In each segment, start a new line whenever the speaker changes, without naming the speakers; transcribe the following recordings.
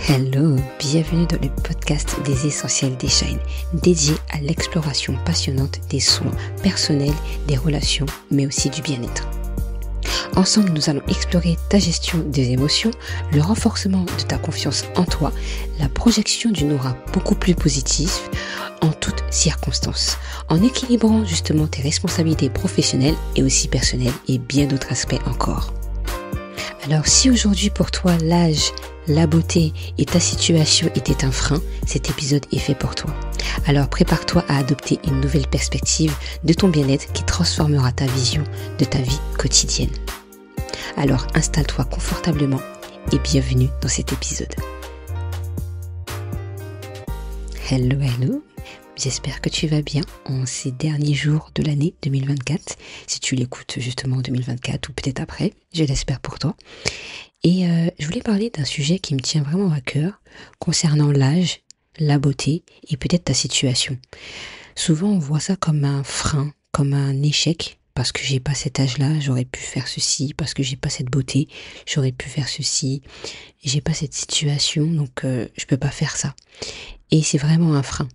Hello, bienvenue dans le podcast des Essentiels des Shine, dédié à l'exploration passionnante des soins personnels, des relations, mais aussi du bien-être. Ensemble, nous allons explorer ta gestion des émotions, le renforcement de ta confiance en toi, la projection d'une aura beaucoup plus positive en toutes circonstances, en équilibrant justement tes responsabilités professionnelles et aussi personnelles et bien d'autres aspects encore. Alors si aujourd'hui pour toi l'âge, la beauté et ta situation étaient un frein, cet épisode est fait pour toi. Alors prépare-toi à adopter une nouvelle perspective de ton bien-être qui transformera ta vision de ta vie quotidienne. Alors installe-toi confortablement et bienvenue dans cet épisode. Hello, j'espère que tu vas bien en ces derniers jours de l'année 2024, si tu l'écoutes justement en 2024 ou peut-être après, je l'espère pour toi. Et je voulais parler d'un sujet qui me tient vraiment à cœur concernant l'âge, la beauté et peut-être ta situation. Souvent on voit ça comme un frein, comme un échec, parce que j'ai pas cet âge-là, j'aurais pu faire ceci, parce que j'ai pas cette beauté, j'aurais pu faire ceci, j'ai pas cette situation, donc je peux pas faire ça. Et c'est vraiment un frein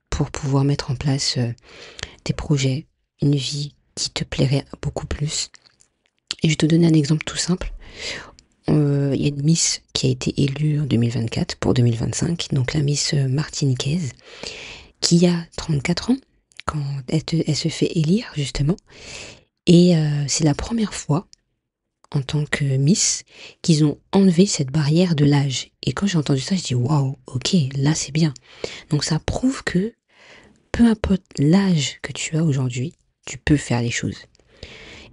pour pouvoir mettre en place des projets, une vie qui te plairait beaucoup plus. Et je vais te donner un exemple tout simple. Il y a une Miss qui a été élue en 2024 pour 2025, donc la Miss martiniquaise, qui a 34 ans quand elle se fait élire justement. Et c'est la première fois en tant que Miss qu'ils ont enlevé cette barrière de l'âge. Et quand j'ai entendu ça, je dis waouh, ok, là c'est bien. Donc ça prouve que peu importe l'âge que tu as aujourd'hui, tu peux faire les choses.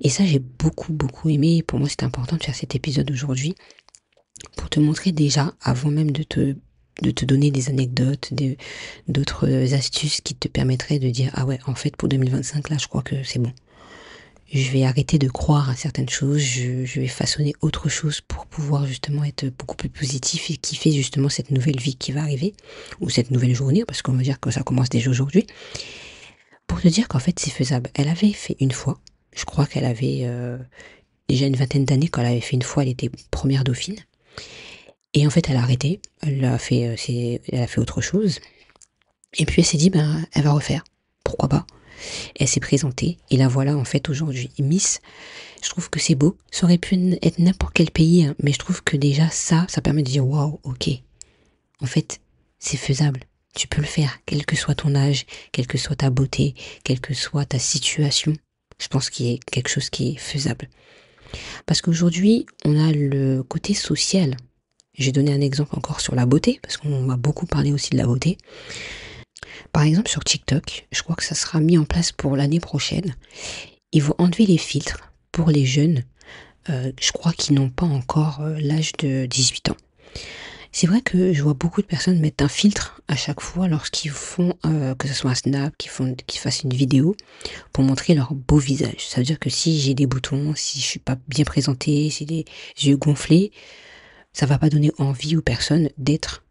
Et ça, j'ai beaucoup aimé. Pour moi, c'est important de faire cet épisode aujourd'hui pour te montrer déjà, avant même de te donner des anecdotes, d'autres astuces qui te permettraient de dire ah ouais, en fait, pour 2025, là, je crois que c'est bon. Je vais arrêter de croire à certaines choses, je vais façonner autre chose pour pouvoir justement être beaucoup plus positif et kiffer justement cette nouvelle vie qui va arriver, ou cette nouvelle journée, parce qu'on va dire que ça commence déjà aujourd'hui. Pour te dire qu'en fait, c'est faisable. Elle avait fait une fois. Je crois qu'elle avait déjà une vingtaine d'années quand elle avait fait une fois, elle était première dauphine. Et en fait, elle a arrêté, elle a fait autre chose. Et puis elle s'est dit, elle va refaire. Pourquoi pas? Elle s'est présentée et la voilà en fait aujourd'hui Miss. Je trouve que c'est beau. Ça aurait pu être n'importe quel pays, hein, mais je trouve que déjà ça permet de dire waouh, ok. En fait, c'est faisable. Tu peux le faire, quel que soit ton âge, quelle que soit ta beauté, quelle que soit ta situation. Je pense qu'il y a quelque chose qui est faisable. Parce qu'aujourd'hui, on a le côté social. J'ai donné un exemple encore sur la beauté, parce qu'on m'a beaucoup parlé aussi de la beauté. Par exemple, sur TikTok, je crois que ça sera mis en place pour l'année prochaine. Ils vont enlever les filtres pour les jeunes, je crois qu'ils n'ont pas encore l'âge de 18 ans. C'est vrai que je vois beaucoup de personnes mettre un filtre à chaque fois lorsqu'ils font, que ce soit un snap, qu'ils fassent une vidéo pour montrer leur beau visage. Ça veut dire que si j'ai des boutons, si je suis pas bien présentée, si j'ai les yeux gonflés, ça va pas donner envie aux personnes d'être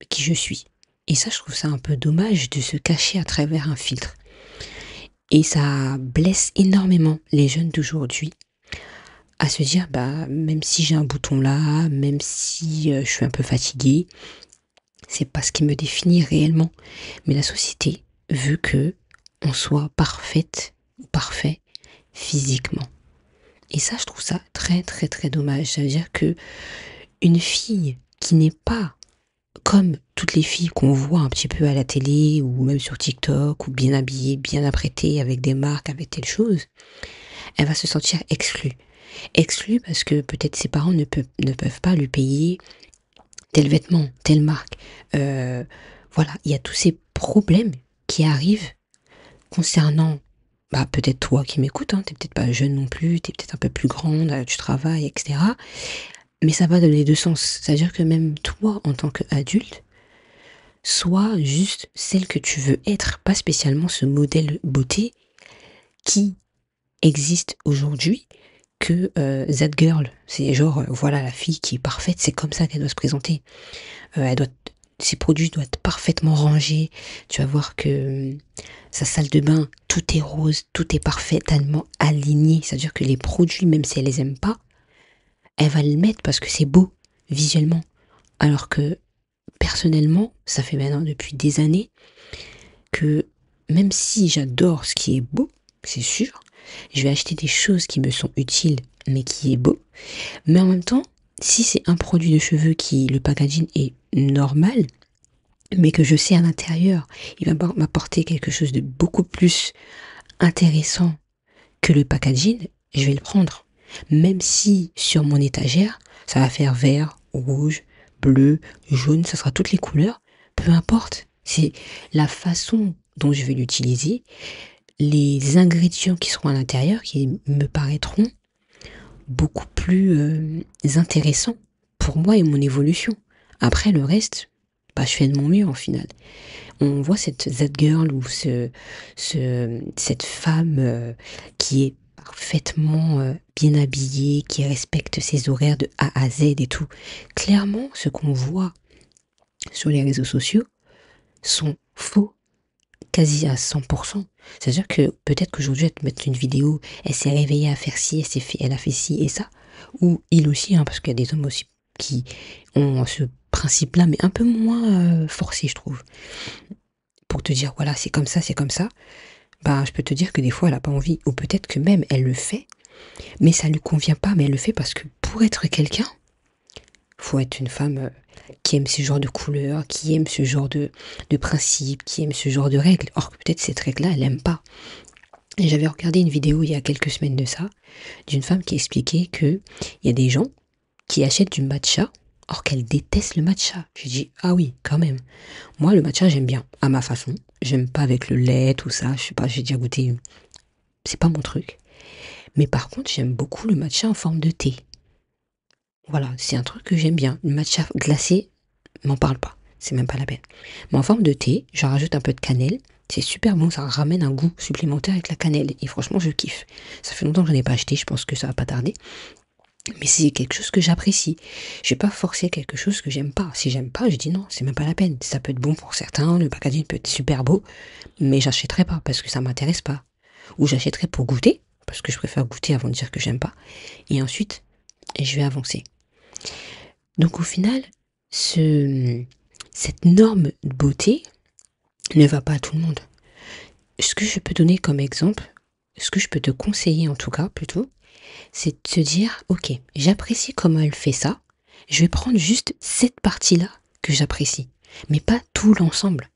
qui je suis. Et ça, je trouve ça un peu dommage de se cacher à travers un filtre. Et ça blesse énormément les jeunes d'aujourd'hui à se dire, même si j'ai un bouton là, même si je suis un peu fatiguée, c'est pas ce qui me définit réellement. Mais la société veut que on soit parfaite ou parfait physiquement. Et ça, je trouve ça très dommage. Ça veut dire que une fille qui n'est pas comme toutes les filles qu'on voit un petit peu à la télé ou même sur TikTok, ou bien habillées, bien apprêtées avec des marques, avec telle chose, elle va se sentir exclue. Exclue parce que peut-être ses parents ne peuvent pas lui payer tel vêtement, telle marque. Voilà, il y a tous ces problèmes qui arrivent concernant peut-être toi qui m'écoutes, hein, t'es peut-être pas jeune non plus, t'es peut-être un peu plus grande, tu travailles, etc. Mais ça va dans les deux sens. C'est-à-dire que même toi, en tant qu'adulte, sois juste celle que tu veux être, pas spécialement ce modèle beauté qui existe aujourd'hui, que that girl, c'est genre, voilà la fille qui est parfaite, c'est comme ça qu'elle doit se présenter. Ses produits doivent être parfaitement rangés. Tu vas voir que sa salle de bain, tout est rose, tout est parfaitement aligné. C'est-à-dire que les produits, même si elle les aime pas, elle va le mettre parce que c'est beau. visuellement. Alors que personnellement, ça fait maintenant depuis des années que même si j'adore ce qui est beau, c'est sûr, je vais acheter des choses qui me sont utiles, mais qui est beau. Mais en même temps, si c'est un produit de cheveux qui, le packaging est normal, mais que je sais à l'intérieur, il va m'apporter quelque chose de beaucoup plus intéressant que le packaging, je vais le prendre. Même si sur mon étagère, ça va faire vert, rouge, bleu, jaune, ça sera toutes les couleurs, peu importe. C'est la façon dont je vais l'utiliser, les ingrédients qui seront à l'intérieur qui me paraîtront beaucoup plus intéressants pour moi et mon évolution. Après le reste, bah, je fais de mon mieux en final. On voit cette Z-girl ou cette femme qui est parfaitement bien habillée, qui respecte ses horaires de A à Z et tout. Clairement, ce qu'on voit sur les réseaux sociaux sont faux, quasi à 100%. C'est-à-dire que peut-être qu'aujourd'hui, elle te met une vidéo, elle s'est réveillée à faire ci, elle a fait ci et ça. Ou il aussi, hein, parce qu'il y a des hommes aussi qui ont ce principe-là, mais un peu moins forcé, je trouve. Pour te dire, voilà, c'est comme ça, bah, je peux te dire que des fois, elle n'a pas envie. Ou peut-être que même, elle le fait, mais ça lui convient pas, mais elle le fait parce que pour être quelqu'un, faut être une femme qui aime ce genre de couleurs, qui aime ce genre de principes, qui aime ce genre de règles. Or, que peut-être cette règle-là, elle aime pas. Et j'avais regardé une vidéo il y a quelques semaines de ça, d'une femme qui expliquait que il y a des gens qui achètent du matcha, or qu'elle déteste le matcha. J'ai dit, ah oui, quand même. Moi, le matcha, j'aime bien, à ma façon. J'aime pas avec le lait, tout ça. Je sais pas, j'ai déjà goûté. C'est pas mon truc. Mais par contre, j'aime beaucoup le matcha en forme de thé. Voilà, c'est un truc que j'aime bien. Le matcha glacé, m'en parle pas. C'est même pas la peine. Mais en forme de thé, j'en rajoute un peu de cannelle. C'est super bon, ça ramène un goût supplémentaire avec la cannelle. Et franchement, je kiffe. Ça fait longtemps que j'en ai pas acheté, je pense que ça va pas tarder. Mais c'est quelque chose que j'apprécie. Je vais pas forcer quelque chose que j'aime pas. Si j'aime pas, je dis non, c'est même pas la peine. Ça peut être bon pour certains, le packaging peut être super beau, mais j'achèterai pas parce que ça m'intéresse pas. Ou j'achèterai pour goûter, parce que je préfère goûter avant de dire que j'aime pas. Et ensuite, je vais avancer. Donc au final, cette norme de beauté ne va pas à tout le monde. Ce que je peux donner comme exemple, ce que je peux te conseiller en tout cas plutôt, c'est de te dire, ok, j'apprécie comment elle fait ça, je vais prendre juste cette partie-là que j'apprécie, mais pas tout l'ensemble.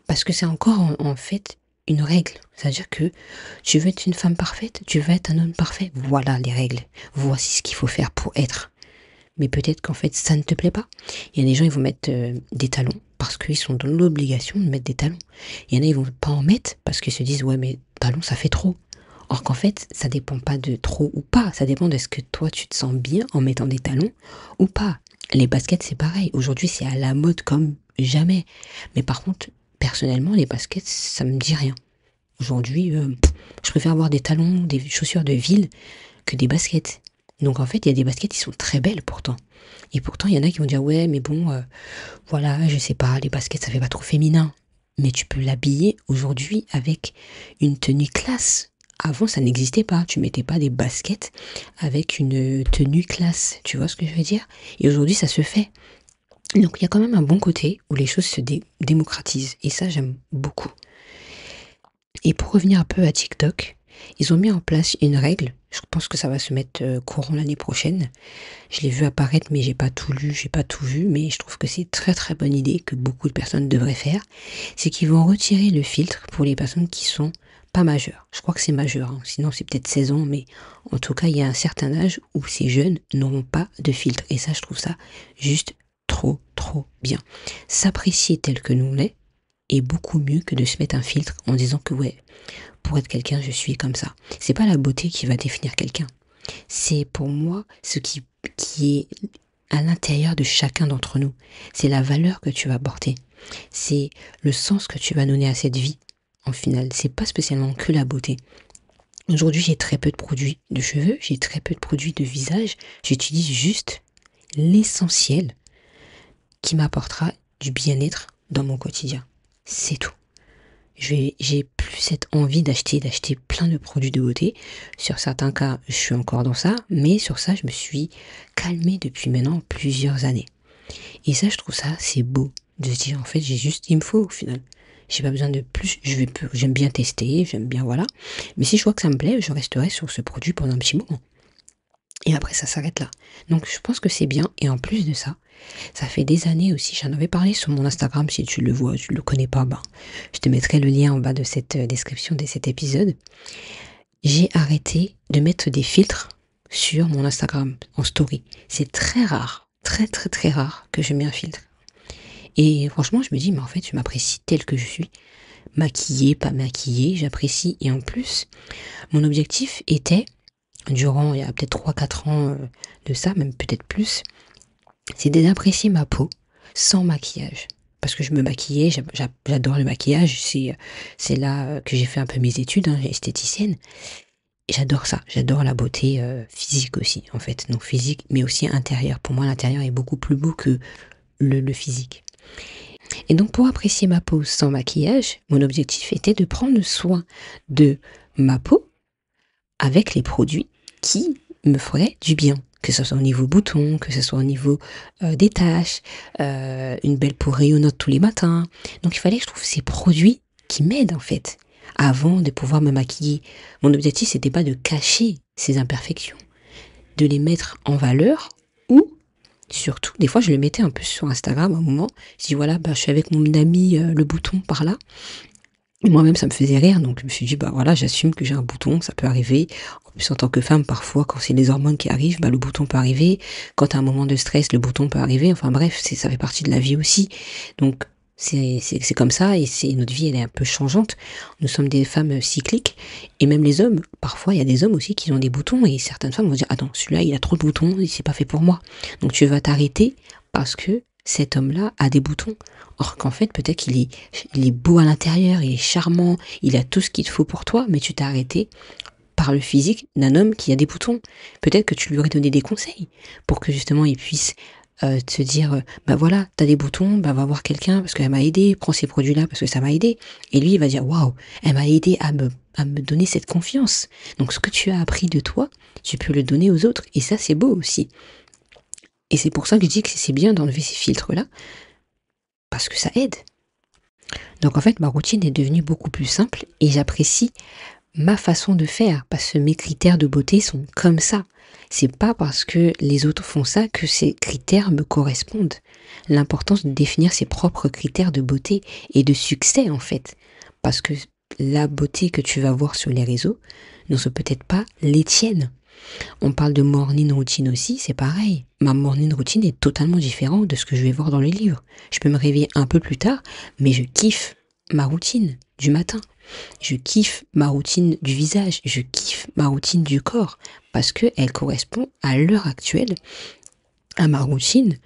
Parce que c'est encore en fait une règle. C'est-à-dire que tu veux être une femme parfaite, tu veux être un homme parfait, voilà les règles, voici ce qu'il faut faire pour être. Mais peut-être qu'en fait ça ne te plaît pas. Il y a des gens, ils vont mettre des talons parce qu'ils sont dans l'obligation de mettre des talons. Il y en a, ils vont pas en mettre parce qu'ils se disent, ouais mais talons ça fait trop. Or qu'en fait, ça dépend pas de trop ou pas. Ça dépend de ce que toi, tu te sens bien en mettant des talons ou pas. Les baskets, c'est pareil. Aujourd'hui, c'est à la mode comme jamais. Mais par contre, personnellement, les baskets, ça me dit rien. Aujourd'hui, je préfère avoir des talons, des chaussures de ville que des baskets. Donc en fait, il y a des baskets qui sont très belles pourtant. Et pourtant, il y en a qui vont dire, ouais, mais bon, voilà, je sais pas, les baskets, ça fait pas trop féminin. Mais tu peux l'habiller aujourd'hui avec une tenue classe. Avant, ça n'existait pas. Tu mettais pas des baskets avec une tenue classe. Tu vois ce que je veux dire? Et aujourd'hui, ça se fait. Donc, il y a quand même un bon côté où les choses se démocratisent. Et ça, j'aime beaucoup. Et pour revenir un peu à TikTok, ils ont mis en place une règle. Je pense que ça va se mettre courant l'année prochaine. Je l'ai vu apparaître, mais j'ai pas tout lu, j'ai pas tout vu. Mais je trouve que c'est très très bonne idée que beaucoup de personnes devraient faire. C'est qu'ils vont retirer le filtre pour les personnes qui sont pas majeures. Je crois que c'est majeur, hein. Sinon c'est peut-être 16 ans, mais en tout cas il y a un certain âge où ces jeunes n'auront pas de filtre. Et ça, je trouve ça juste trop trop bien. S'apprécier tel que nous on est beaucoup mieux que de se mettre un filtre en disant que ouais, pour être quelqu'un, je suis comme ça. C'est pas la beauté qui va définir quelqu'un. C'est pour moi ce qui est à l'intérieur de chacun d'entre nous. C'est la valeur que tu vas porter. C'est le sens que tu vas donner à cette vie. En final, c'est pas spécialement que la beauté. Aujourd'hui, j'ai très peu de produits de cheveux, j'ai très peu de produits de visage. J'utilise juste l'essentiel qui m'apportera du bien-être dans mon quotidien. C'est tout. J'ai plus cette envie d'acheter plein de produits de beauté. Sur certains cas, je suis encore dans ça, mais sur ça, je me suis calmée depuis maintenant plusieurs années. Et ça, je trouve ça, c'est beau de se dire, en fait, il me faut au final. J'ai pas besoin de plus, j'aime bien tester, j'aime bien, voilà. Mais si je vois que ça me plaît, je resterai sur ce produit pendant un petit moment. Et après, ça s'arrête là. Donc, je pense que c'est bien. Et en plus de ça, ça fait des années aussi, j'en avais parlé sur mon Instagram, si tu le vois, tu le connais pas, ben, je te mettrai le lien en bas de cette description de cet épisode. J'ai arrêté de mettre des filtres sur mon Instagram en story. C'est très rare, très très très rare que je mets un filtre. Et franchement, je me dis, mais en fait, je m'apprécie tel que je suis. Maquillée, pas maquillée, j'apprécie. Et en plus, mon objectif était, durant, il y a peut-être 3 4 ans de ça, même peut-être plus, c'est d'apprécier ma peau sans maquillage. Parce que je me maquillais, j'adore le maquillage, c'est là que j'ai fait un peu mes études, hein, esthéticienne. Et j'adore ça, j'adore la beauté physique aussi, en fait. Donc physique, mais aussi intérieure. Pour moi, l'intérieur est beaucoup plus beau que le physique. Et donc pour apprécier ma peau sans maquillage, mon objectif était de prendre soin de ma peau avec les produits qui me feraient du bien. Que ce soit au niveau boutons, que ce soit au niveau des taches, une belle peau rayonnante tous les matins. Donc il fallait que je trouve ces produits qui m'aident en fait, avant de pouvoir me maquiller. Mon objectif, c'était pas de cacher ces imperfections, de les mettre en valeur ou surtout, des fois je le mettais un peu sur Instagram à un moment, je dis voilà, bah, je suis avec mon ami le bouton par là. Et moi-même, ça me faisait rire, donc je me suis dit, bah voilà, j'assume que j'ai un bouton, ça peut arriver. En plus, en tant que femme, parfois, quand c'est les hormones qui arrivent, bah le bouton peut arriver. Quand t'as un moment de stress, le bouton peut arriver. Enfin bref, ça fait partie de la vie aussi. Donc, c'est comme ça, et notre vie, elle est un peu changeante. Nous sommes des femmes cycliques, et même les hommes, parfois, il y a des hommes aussi qui ont des boutons, et certaines femmes vont dire, attends, celui-là, il a trop de boutons, c'est pas fait pour moi. Donc tu vas t'arrêter parce que cet homme-là a des boutons. Or qu'en fait, peut-être il est beau à l'intérieur, il est charmant, il a tout ce qu'il te faut pour toi, mais tu t'es arrêté par le physique d'un homme qui a des boutons. Peut-être que tu lui aurais donné des conseils pour que justement il puisse te dire, bah voilà, t'as des boutons, bah va voir quelqu'un parce qu'elle m'a aidé, prends ces produits-là parce que ça m'a aidé. Et lui, il va dire, waouh, elle m'a aidé à me donner cette confiance. Donc ce que tu as appris de toi, tu peux le donner aux autres. Et ça, c'est beau aussi. Et c'est pour ça que je dis que c'est bien d'enlever ces filtres-là, parce que ça aide. Donc en fait, ma routine est devenue beaucoup plus simple et j'apprécie ma façon de faire parce que mes critères de beauté sont comme ça. C'est pas parce que les autres font ça que ces critères me correspondent. L'importance de définir ses propres critères de beauté et de succès en fait. Parce que la beauté que tu vas voir sur les réseaux ne sont peut-être pas les tiennes. On parle de morning routine aussi, c'est pareil. Ma morning routine est totalement différente de ce que je vais voir dans les livres. Je peux me réveiller un peu plus tard, mais je kiffe ma routine du matin. Je kiffe ma routine du visage. Je kiffe ma routine du corps. Parce qu'elle correspond à l'heure actuelle à ma routine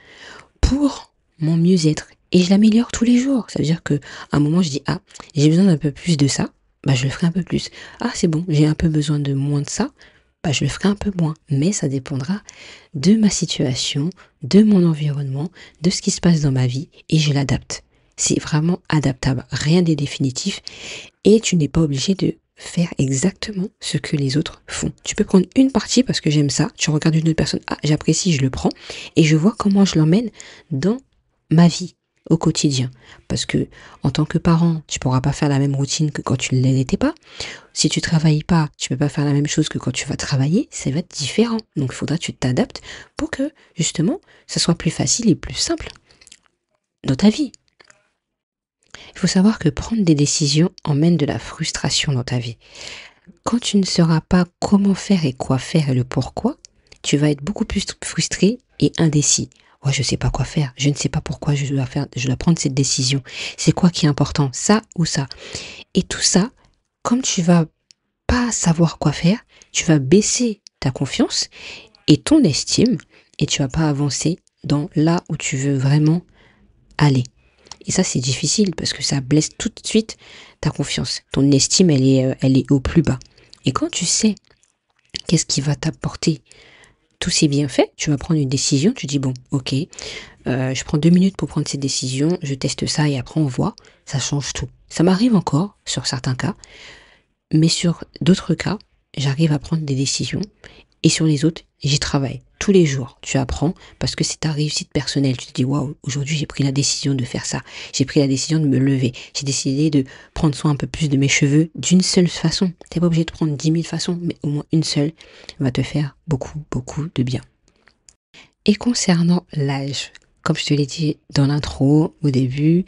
pour mon mieux-être. Et je l'améliore tous les jours. Ça veut dire que à un moment, je dis, ah, j'ai besoin d'un peu plus de ça. Bah, je le ferai un peu plus. Ah, c'est bon, j'ai un peu besoin de moins de ça. Bah, je le ferai un peu moins. Mais ça dépendra de ma situation, de mon environnement, de ce qui se passe dans ma vie. Et je l'adapte. C'est vraiment adaptable. Rien n'est définitif. Et tu n'es pas obligé de faire exactement ce que les autres font. Tu peux prendre une partie parce que j'aime ça. Tu regardes une autre personne. Ah, j'apprécie, je le prends. Et je vois comment je l'emmène dans ma vie au quotidien. Parce que en tant que parent, tu pourras pas faire la même routine que quand tu ne l'étais pas. Si tu travailles pas, tu peux pas faire la même chose que quand tu vas travailler. Ça va être différent. Donc il faudra que tu t'adaptes pour que justement, ça soit plus facile et plus simple dans ta vie. Il faut savoir que prendre des décisions emmène de la frustration dans ta vie. Quand tu ne sauras pas comment faire et quoi faire et le pourquoi, tu vas être beaucoup plus frustré et indécis. Ouais, je sais pas quoi faire, je ne sais pas pourquoi je dois prendre cette décision. C'est quoi qui est important, ça ou ça? Et tout ça, comme tu vas pas savoir quoi faire, tu vas baisser ta confiance et ton estime et tu vas pas avancer dans là où tu veux vraiment aller. Et ça, c'est difficile parce que ça blesse tout de suite ta confiance. Ton estime, elle est au plus bas. Et quand tu sais qu'est-ce qui va t'apporter tous ces bienfaits, tu vas prendre une décision, tu dis bon, ok, je prends 2 minutes pour prendre cette décision, je teste ça et après on voit, ça change tout. Ça m'arrive encore sur certains cas, mais sur d'autres cas, j'arrive à prendre des décisions et sur les autres, j'y travaille. Tous les jours, tu apprends parce que c'est ta réussite personnelle. Tu te dis, waouh, aujourd'hui j'ai pris la décision de faire ça. J'ai pris la décision de me lever. J'ai décidé de prendre soin un peu plus de mes cheveux d'une seule façon. T'es pas obligé de prendre 10 000 façons, mais au moins une seule va te faire beaucoup, beaucoup de bien. Et concernant l'âge, comme je te l'ai dit dans l'intro, au début,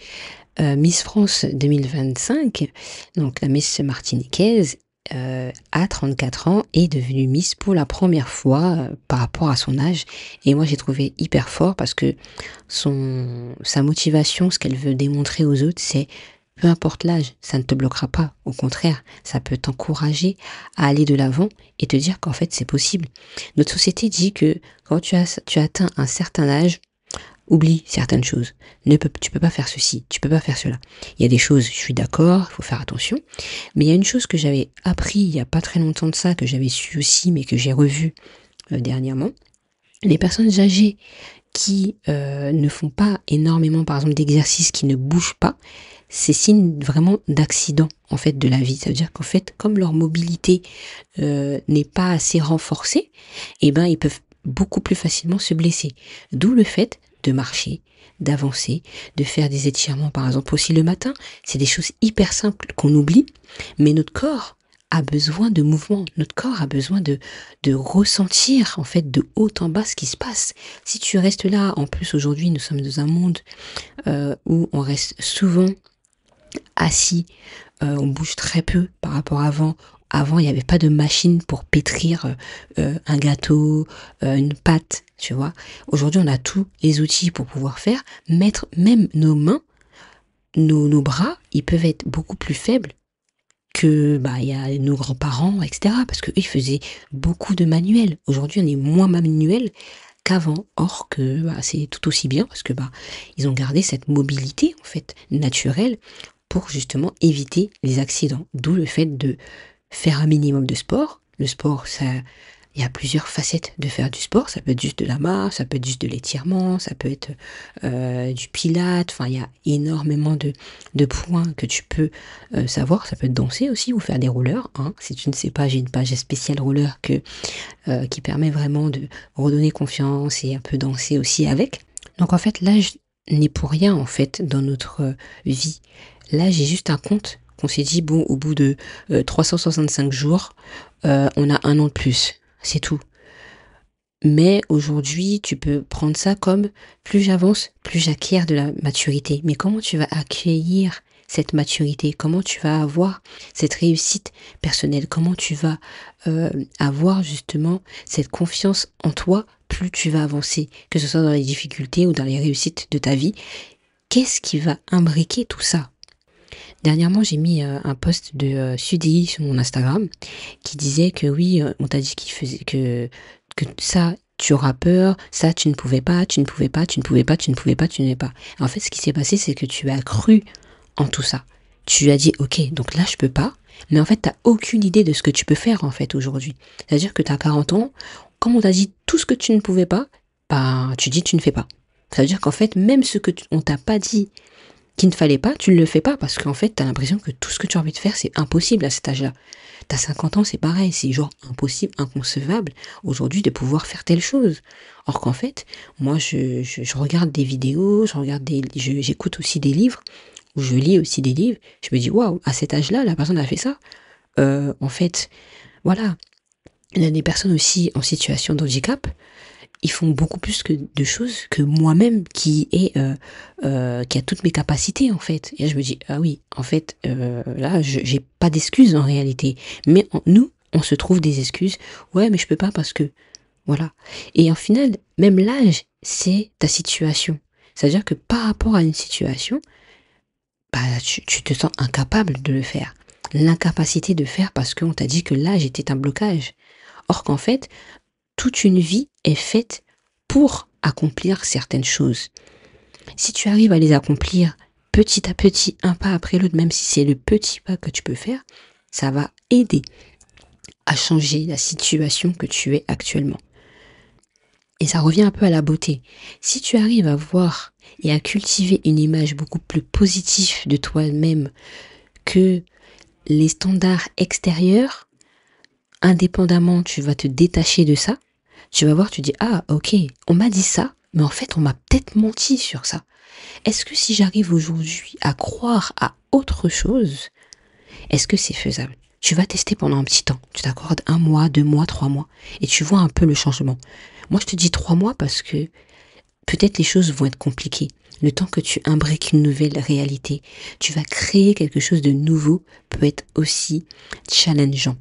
Miss France 2025, donc la Miss martiniquaise, à 34 ans, est devenue Miss pour la première fois par rapport à son âge. Et moi, j'ai trouvé hyper fort parce que sa motivation, ce qu'elle veut démontrer aux autres, c'est peu importe l'âge, ça ne te bloquera pas. Au contraire, ça peut t'encourager à aller de l'avant et te dire qu'en fait, c'est possible. Notre société dit que quand tu atteins un certain âge, oublie certaines choses. Tu peux pas faire ceci, tu peux pas faire cela. Il y a des choses, je suis d'accord, il faut faire attention. Mais il y a une chose que j'avais appris il y a pas très longtemps de ça, que j'avais su aussi, mais que j'ai revu dernièrement. Les personnes âgées qui ne font pas énormément, par exemple, d'exercices, qui ne bougent pas, c'est signe vraiment d'accident en fait de la vie. Ça veut dire qu'en fait, comme leur mobilité n'est pas assez renforcée, eh ben ils peuvent beaucoup plus facilement se blesser. D'où le fait de marcher, d'avancer, de faire des étirements par exemple aussi le matin. C'est des choses hyper simples qu'on oublie, mais notre corps a besoin de mouvement, notre corps a besoin de ressentir en fait de haut en bas ce qui se passe. Si tu restes là, en plus aujourd'hui nous sommes dans un monde où on reste souvent assis, on bouge très peu par rapport à avant. Avant, il n'y avait pas de machine pour pétrir un gâteau, une pâte, tu vois. Aujourd'hui, on a tous les outils pour pouvoir faire. Mettre même nos mains, nos bras, ils peuvent être beaucoup plus faibles que il y a nos grands-parents, etc. Parce qu'eux, ils faisaient beaucoup de manuels. Aujourd'hui, on est moins manuel qu'avant. Or que c'est tout aussi bien parce que ils ont gardé cette mobilité en fait naturelle pour justement éviter les accidents. D'où le fait de faire un minimum de sport. Le sport, il y a plusieurs facettes de faire du sport. Ça peut être juste de la marche, ça peut être juste de l'étirement, ça peut être du pilate. Enfin, il y a énormément de points que tu peux savoir. Ça peut être danser aussi ou faire des rollers. Hein. Si tu ne sais pas, j'ai une page spéciale roller qui permet vraiment de redonner confiance et un peu danser aussi avec. Donc en fait, l'âge n'est pour rien en fait dans notre vie. L'âge est juste un compte qu'on s'est dit, bon, au bout de 365 jours, on a un an de plus. C'est tout. Mais aujourd'hui, tu peux prendre ça comme plus j'avance, plus j'acquiers de la maturité. Mais comment tu vas accueillir cette maturité? Comment tu vas avoir cette réussite personnelle? Comment tu vas avoir justement cette confiance en toi plus tu vas avancer, que ce soit dans les difficultés ou dans les réussites de ta vie? Qu'est-ce qui va imbriquer tout ça? Dernièrement, j'ai mis un post de Sudi sur mon Instagram qui disait que oui, on t'a dit qu'il faisait que ça, tu auras peur, ça, tu ne pouvais pas, tu ne pouvais pas, tu ne pouvais pas, tu ne pouvais pas, tu n'es pas. En fait, ce qui s'est passé, c'est que tu as cru en tout ça. Tu as dit, ok, donc là, je peux pas, mais en fait, tu n'as aucune idée de ce que tu peux faire, en fait, aujourd'hui. C'est-à-dire que tu as 40 ans, comme on t'a dit tout ce que tu ne pouvais pas, tu dis tu ne fais pas. Ça veut dire qu'en fait, même ce que on t'a pas dit qu'il ne fallait pas, tu ne le fais pas parce qu'en fait, tu as l'impression que tout ce que tu as envie de faire, c'est impossible à cet âge-là. T'as 50 ans, c'est pareil, c'est genre impossible, inconcevable aujourd'hui de pouvoir faire telle chose. Or qu'en fait, moi, je regarde des vidéos, j'écoute aussi des livres, ou je lis aussi des livres, je me dis, waouh, à cet âge-là, la personne a fait ça. En fait, voilà. Il y a des personnes aussi en situation de handicap, ils font beaucoup plus de choses que moi-même qui a toutes mes capacités en fait. Et là, je me dis ah oui, en fait là j'ai pas d'excuses en réalité. Mais nous, on se trouve des excuses. Ouais, mais je peux pas parce que voilà. Et en final, même l'âge, c'est ta situation. C'est-à-dire que par rapport à une situation, tu te sens incapable de le faire. L'incapacité de faire parce qu'on t'a dit que l'âge était un blocage. Or qu'en fait, toute une vie est faite pour accomplir certaines choses. Si tu arrives à les accomplir petit à petit, un pas après l'autre, même si c'est le petit pas que tu peux faire, ça va aider à changer la situation que tu es actuellement. Et ça revient un peu à la beauté. Si tu arrives à voir et à cultiver une image beaucoup plus positive de toi-même que les standards extérieurs, indépendamment, tu vas te détacher de ça. Tu vas voir, tu dis, ah, ok, on m'a dit ça, mais en fait, on m'a peut-être menti sur ça. Est-ce que si j'arrive aujourd'hui à croire à autre chose, est-ce que c'est faisable? Tu vas tester pendant un petit temps. Tu t'accordes 1 mois, 2 mois, 3 mois, et tu vois un peu le changement. Moi, je te dis 3 mois parce que peut-être les choses vont être compliquées. Le temps que tu imbriques une nouvelle réalité, tu vas créer quelque chose de nouveau, peut être aussi challengeant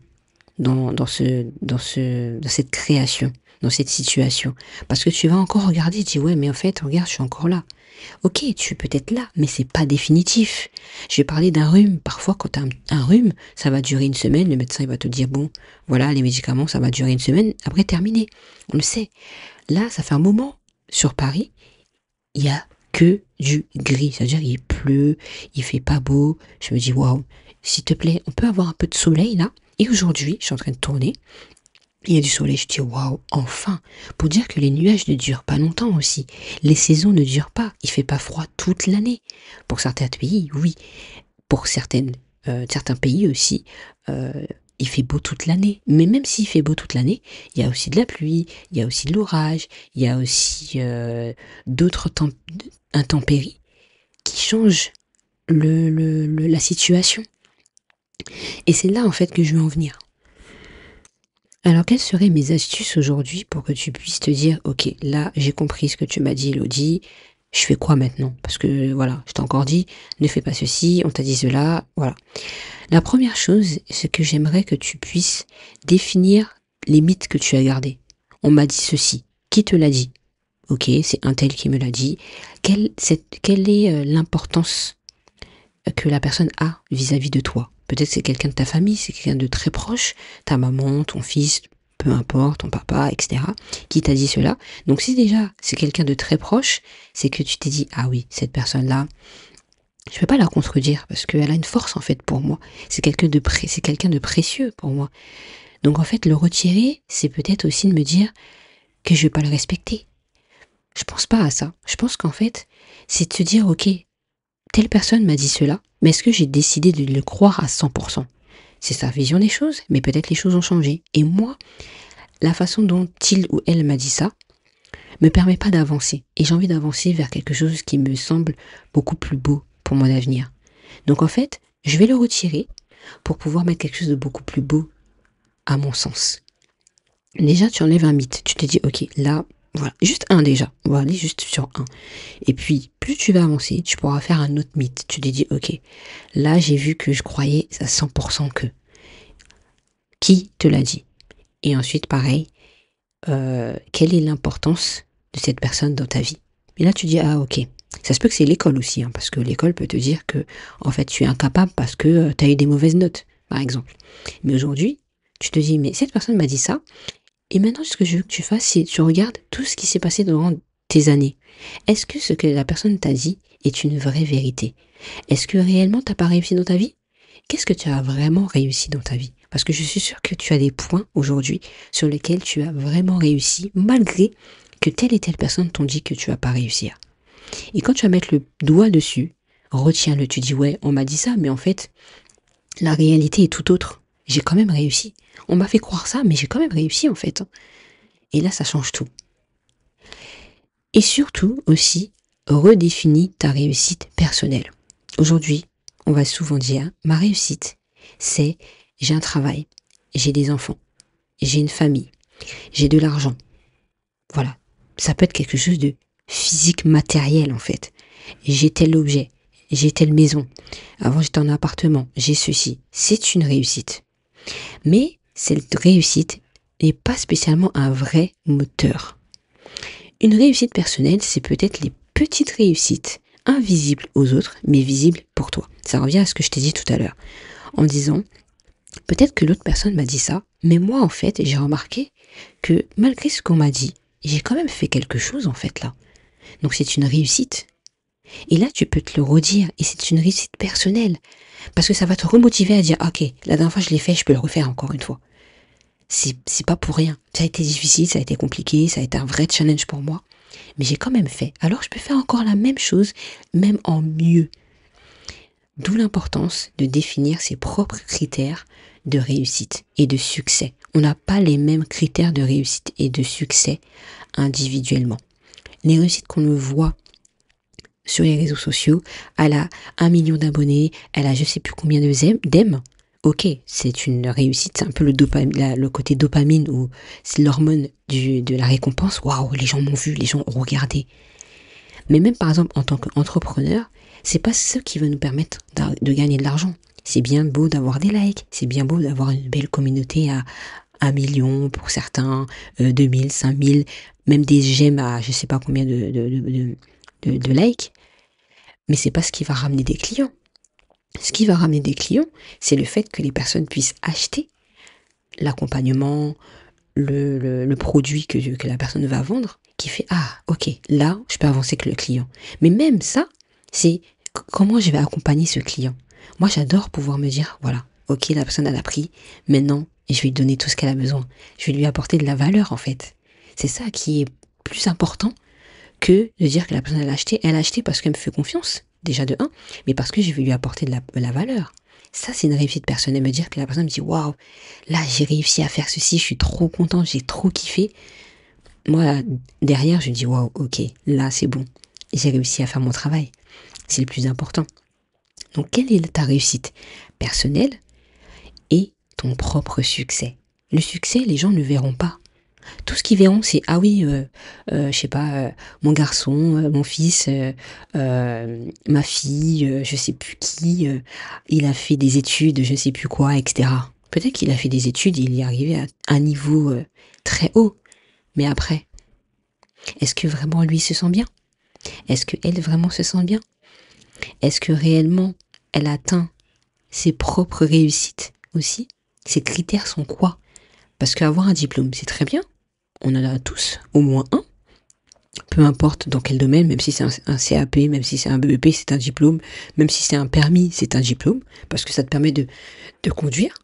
dans cette création, dans cette situation. Parce que tu vas encore regarder et dire, ouais, mais en fait, regarde, je suis encore là. Ok, tu peux être là, mais c'est pas définitif. Je vais parler d'un rhume. Parfois, quand tu as un rhume, ça va durer une semaine. Le médecin, il va te dire, bon, voilà, les médicaments, ça va durer une semaine. Après, terminé. On le sait. Là, ça fait un moment, sur Paris, il y a que du gris. C'est-à-dire, il pleut, il fait pas beau. Je me dis, waouh, s'il te plaît, on peut avoir un peu de soleil, là. Et aujourd'hui, je suis en train de tourner. Il y a du soleil, je dis waouh, enfin, pour dire que les nuages ne durent pas longtemps aussi. Les saisons ne durent pas, il fait pas froid toute l'année. Pour certains pays, oui. Pour certains pays aussi, euh, il fait beau toute l'année. Mais même s'il fait beau toute l'année, il y a aussi de la pluie, il y a aussi de l'orage, il y a aussi d'autres intempéries qui changent la situation. Et c'est là en fait que je veux en venir. Alors, quelles seraient mes astuces aujourd'hui pour que tu puisses te dire, ok, là, j'ai compris ce que tu m'as dit, Elodie, je fais quoi maintenant? Parce que, voilà, je t'ai encore dit, ne fais pas ceci, on t'a dit cela, voilà. La première chose, c'est que j'aimerais que tu puisses définir les mythes que tu as gardés. On m'a dit ceci. Qui te l'a dit? Ok, c'est un tel qui me l'a dit. Quelle est l'importance que la personne a vis-à-vis de toi? Peut-être c'est quelqu'un de ta famille, c'est quelqu'un de très proche, ta maman, ton fils, peu importe, ton papa, etc., qui t'a dit cela. Donc si déjà c'est quelqu'un de très proche, c'est que tu t'es dit, ah oui, cette personne-là, je ne peux pas la contredire parce qu'elle a une force en fait pour moi. C'est quelqu'un de précieux pour moi. Donc en fait, le retirer, c'est peut-être aussi de me dire que je vais pas le respecter. Je pense pas à ça. Je pense qu'en fait, c'est de se dire, ok, telle personne m'a dit cela, mais est-ce que j'ai décidé de le croire à 100%? C'est sa vision des choses, mais peut-être les choses ont changé. Et moi, la façon dont il ou elle m'a dit ça me permet pas d'avancer. Et j'ai envie d'avancer vers quelque chose qui me semble beaucoup plus beau pour mon avenir. Donc en fait, je vais le retirer pour pouvoir mettre quelque chose de beaucoup plus beau à mon sens. Déjà, tu enlèves un mythe. Tu te dis, ok, là, voilà, juste un déjà. On va aller juste sur un. Et puis, plus tu vas avancer, tu pourras faire un autre mythe. Tu te dis, ok, là, j'ai vu que je croyais à 100% que. Qui te l'a dit? Et ensuite, pareil, quelle est l'importance de cette personne dans ta vie? Et là, tu dis, ah, ok. Ça se peut que c'est l'école aussi, hein, parce que l'école peut te dire que, en fait, tu es incapable parce que tu as eu des mauvaises notes, par exemple. Mais aujourd'hui, tu te dis, mais cette personne m'a dit ça, et maintenant, ce que je veux que tu fasses, c'est tu regardes tout ce qui s'est passé durant tes années. Est-ce que ce que la personne t'a dit est une vraie vérité? Est-ce que réellement t'as pas réussi dans ta vie? Qu'est-ce que tu as vraiment réussi dans ta vie? Parce que je suis sûre que tu as des points aujourd'hui sur lesquels tu as vraiment réussi, malgré que telle et telle personne t'ont dit que tu vas pas réussir. Et quand tu vas mettre le doigt dessus, retiens-le. Tu dis, ouais, on m'a dit ça, mais en fait, la réalité est tout autre. J'ai quand même réussi. On m'a fait croire ça, mais j'ai quand même réussi en fait. Et là, ça change tout. Et surtout aussi, redéfinis ta réussite personnelle. Aujourd'hui, on va souvent dire, ma réussite, c'est j'ai un travail, j'ai des enfants, j'ai une famille, j'ai de l'argent. Voilà. Ça peut être quelque chose de physique, matériel en fait. J'ai tel objet, j'ai telle maison. Avant, j'étais en appartement, j'ai ceci. C'est une réussite. Mais cette réussite n'est pas spécialement un vrai moteur. Une réussite personnelle, c'est peut-être les petites réussites invisibles aux autres, mais visibles pour toi. Ça revient à ce que je t'ai dit tout à l'heure. En disant, peut-être que l'autre personne m'a dit ça, mais moi en fait, j'ai remarqué que malgré ce qu'on m'a dit, j'ai quand même fait quelque chose en fait là. Donc c'est une réussite. Et là, tu peux te le redire, et c'est une réussite personnelle. Parce que ça va te remotiver à dire, ok, la dernière fois je l'ai fait, je peux le refaire encore une fois. c'est pas pour rien. Ça a été difficile, ça a été compliqué, ça a été un vrai challenge pour moi. Mais j'ai quand même fait. Alors je peux faire encore la même chose, même en mieux. D'où l'importance de définir ses propres critères de réussite et de succès. On n'a pas les mêmes critères de réussite et de succès individuellement. Les réussites qu'on me voit sur les réseaux sociaux, elle a 1 million d'abonnés, elle a je sais plus combien d'aimes. Ok, c'est une réussite, c'est un peu le côté dopamine ou c'est l'hormone de la récompense. Waouh, les gens m'ont vu, les gens ont regardé. Mais même par exemple en tant qu'entrepreneur, c'est pas ce qui va nous permettre de gagner de l'argent. C'est bien beau d'avoir des likes, c'est bien beau d'avoir une belle communauté à 1 million pour certains, 2000, 5000, même des j'aime à je sais pas combien de likes. Mais c'est pas ce qui va ramener des clients. Ce qui va ramener des clients, c'est le fait que les personnes puissent acheter l'accompagnement, le produit que la personne va vendre, qui fait ah ok, là je peux avancer que le client. Mais même ça, c'est comment je vais accompagner ce client. Moi j'adore pouvoir me dire voilà, ok, la personne elle a pris, maintenant je vais lui donner tout ce qu'elle a besoin. Je vais lui apporter de la valeur en fait. C'est ça qui est plus important que de dire que la personne elle a acheté parce qu'elle me fait confiance, déjà de un, mais parce que je vais lui apporter de la valeur. Ça, c'est une réussite personnelle, me dire que la personne me dit waouh, là j'ai réussi à faire ceci, je suis trop content, j'ai trop kiffé. Moi, là, derrière, je dis waouh, ok, là c'est bon, j'ai réussi à faire mon travail. C'est le plus important. Donc, quelle est ta réussite personnelle et ton propre succès? Le succès, les gens ne le verront pas. Tout ce qu'ils verront, c'est ah oui, je sais pas, mon garçon, mon fils, ma fille, je sais plus qui, il a fait des études, je sais plus quoi, etc. Peut-être qu'il a fait des études, il est arrivé à un niveau très haut, mais après, est-ce que vraiment lui se sent bien? Est-ce que elle vraiment se sent bien? Est-ce que réellement elle atteint ses propres réussites aussi? Ses critères sont quoi? Parce qu'avoir un diplôme, c'est très bien. On en a tous, au moins un. Peu importe dans quel domaine, même si c'est un CAP, même si c'est un BEP, c'est un diplôme. Même si c'est un permis, c'est un diplôme. Parce que ça te permet de conduire.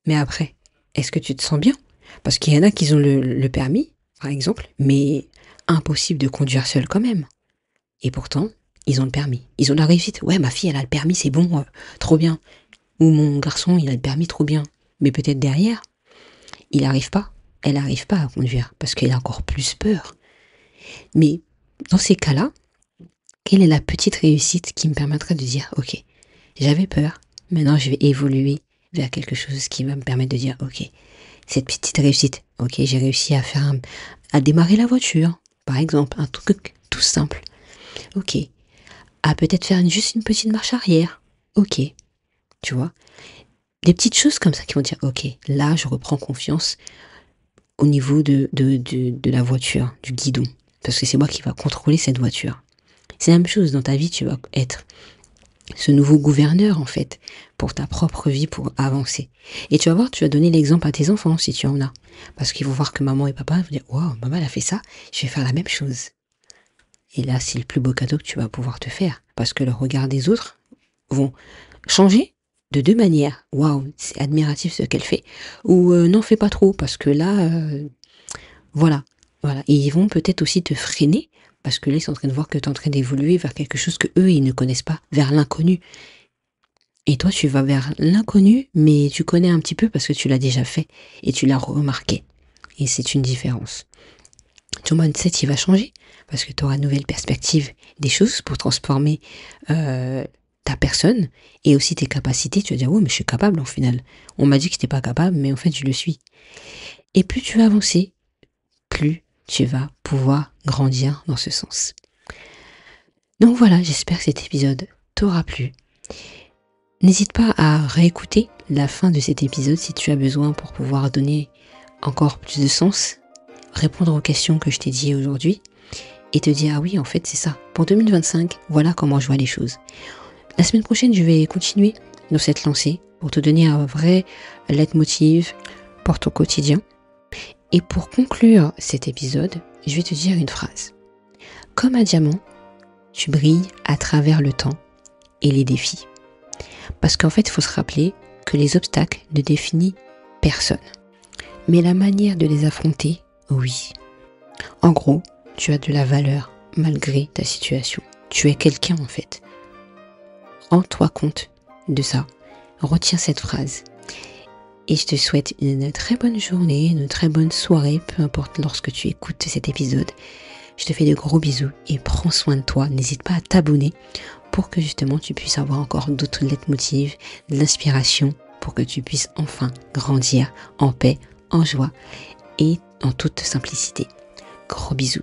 Mais après, est-ce que tu te sens bien? Parce qu'il y en a qui ont le permis, par exemple, mais impossible de conduire seul quand même. Et pourtant, ils ont le permis. Ils ont la réussite. Ouais, ma fille, elle a le permis, c'est bon, trop bien. Ou mon garçon, il a le permis, trop bien. Mais peut-être derrière, il n'arrive pas. Elle n'arrive pas à conduire parce qu'elle a encore plus peur. Mais dans ces cas-là, quelle est la petite réussite qui me permettrait de dire ok, j'avais peur, maintenant je vais évoluer vers quelque chose qui va me permettre de dire ok, cette petite réussite, ok, j'ai réussi à démarrer la voiture, par exemple, un truc tout simple, ok, à peut-être faire juste une petite marche arrière, ok, tu vois, des petites choses comme ça qui vont dire ok, là je reprends confiance au niveau de la voiture, du guidon. Parce que c'est moi qui va contrôler cette voiture. C'est la même chose dans ta vie, tu vas être ce nouveau gouverneur en fait, pour ta propre vie, pour avancer. Et tu vas voir, tu vas donner l'exemple à tes enfants si tu en as. Parce qu'ils vont voir que maman et papa vont dire waouh, maman elle a fait ça, je vais faire la même chose. Et là, c'est le plus beau cadeau que tu vas pouvoir te faire. Parce que le regard des autres vont changer de deux manières. Waouh, c'est admiratif ce qu'elle fait. Ou non, fais pas trop, parce que là, voilà. Et ils vont peut-être aussi te freiner, parce que là, ils sont en train de voir que tu es en train d'évoluer vers quelque chose que eux, ils ne connaissent pas, vers l'inconnu. Et toi, tu vas vers l'inconnu, mais tu connais un petit peu parce que tu l'as déjà fait et tu l'as remarqué. Et c'est une différence. Ton mindset, il va changer parce que tu auras une nouvelle perspective des choses pour transformer ta personne et aussi tes capacités. Tu vas dire, oh, mais je suis capable en final. On m'a dit que je n'étais pas capable, mais en fait, je le suis. Et plus tu vas avancer, plus tu vas pouvoir grandir dans ce sens. Donc voilà, j'espère que cet épisode t'aura plu. N'hésite pas à réécouter la fin de cet épisode si tu as besoin pour pouvoir donner encore plus de sens, répondre aux questions que je t'ai dit aujourd'hui et te dire ah oui en fait c'est ça. Pour 2025, voilà comment je vois les choses. La semaine prochaine, je vais continuer dans cette lancée pour te donner un vrai leitmotiv pour ton quotidien. Et pour conclure cet épisode, je vais te dire une phrase. Comme un diamant, tu brilles à travers le temps et les défis. Parce qu'en fait, il faut se rappeler que les obstacles ne définissent personne. Mais la manière de les affronter, oui. En gros, tu as de la valeur malgré ta situation. Tu es quelqu'un en fait. Rends-toi compte de ça. Retiens cette phrase. Et je te souhaite une très bonne journée, une très bonne soirée, peu importe lorsque tu écoutes cet épisode. Je te fais de gros bisous et prends soin de toi. N'hésite pas à t'abonner pour que justement tu puisses avoir encore d'autres leitmotivs, de l'inspiration pour que tu puisses enfin grandir en paix, en joie et en toute simplicité. Gros bisous.